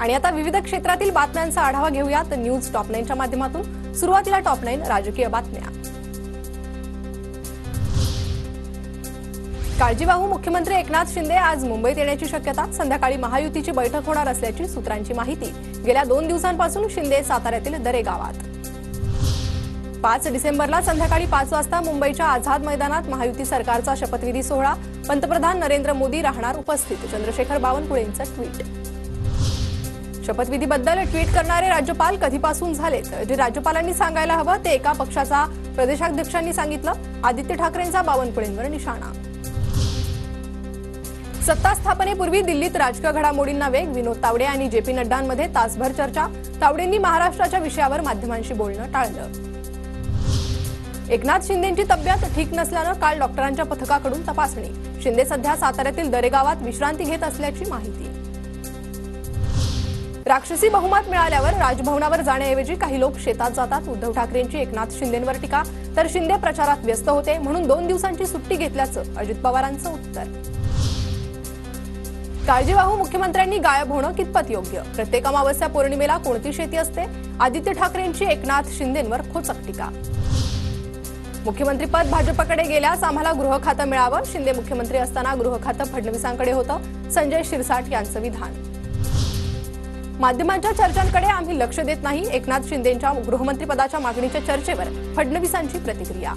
आणि आता विविध क्षेत्रातील बातम्यांचा आढावा घेऊयात न्यूज टॉप 9 च्या माध्यमातून। सुरुवातीला टॉप 9 राजकीय बातम्या। काळजीवाहू मुख्यमंत्री एकनाथ शिंदे आज मुंबईत येण्याची शक्यता। संध्याकाळी महायुतीची बैठक होणार असल्याची सूत्रांची माहिती। गेल्या 2 दिवसांपासून शिंदे साताऱ्यातील दरे गावात। 5 डिसेंबरला संध्याकाळी 5 वाजता मुंबईच्या आझाद मैदानात महायुती सरकारचा शपथविधी सोहळा। पंतप्रधान नरेंद्र मोदी राहणार उपस्थित। चंद्रशेखर बावनकुळेंचं ट्विट। शपथविधीबद्दल ट्विट करणारे राज्यपाल कधीपासून झालेत? जे राज्यपालांनी सांगायला हवं ते एका पक्षाचा प्रदेशाध्यक्षांनी सांगितलं। आदित्य ठाकरेंचा बावनकुळेंवर निशाणा। सत्ता स्थापनेपूर्वी दिल्लीत राजकीय घडामोडींना वेग। विनोद तावडे आणि जेपी नड्डांमध्ये तासभर चर्चा। तावडेंनी महाराष्ट्राच्या विषयावर माध्यमांशी बोलणं टाळलं। एकनाथ शिंदेंची तब्येत ठीक नसल्यानं काल डॉक्टरांच्या पथकाकडून तपासणी। शिंदे सध्या साताऱ्यातील दरे गावात विश्रांती घेत असल्याची माहिती। राक्षसी बहुमत मिळाल्यावर राजभवनावर जाण्याऐवजी काही लोक शेतात जातात। उद्धव ठाकरेंची एकनाथ शिंदेंवर टीका। तर शिंदे प्रचारात व्यस्त होते म्हणून 2 दिवसांची सुट्टी घेतल्याचं अजित पवारांचं उत्तर। काळजीवाहू मुख्यमंत्र्यांनी गायब होणं कितपत योग्य? प्रत्येक अमावस्या पौर्णिमेला कोणती शेती असते? आदित्य ठाकरेंची एकनाथ शिंदेंवर खोचक टीका। मुख्यमंत्रीपद भाजपकडे गेल्यास आम्हाला गृह खातं मिळावं। शिंदे मुख्यमंत्री असताना गृह खातं फडणवीसांकडे होतं। संजय शिरसाट यांचं विधान। माध्यमांच्या चर्चांकडे आम्ही लक्ष देत नाही। एकनाथ शिंदेंच्या गृहमंत्रीपदाच्या मागणीच्या चर्चेवर फडणवीसांची प्रतिक्रिया।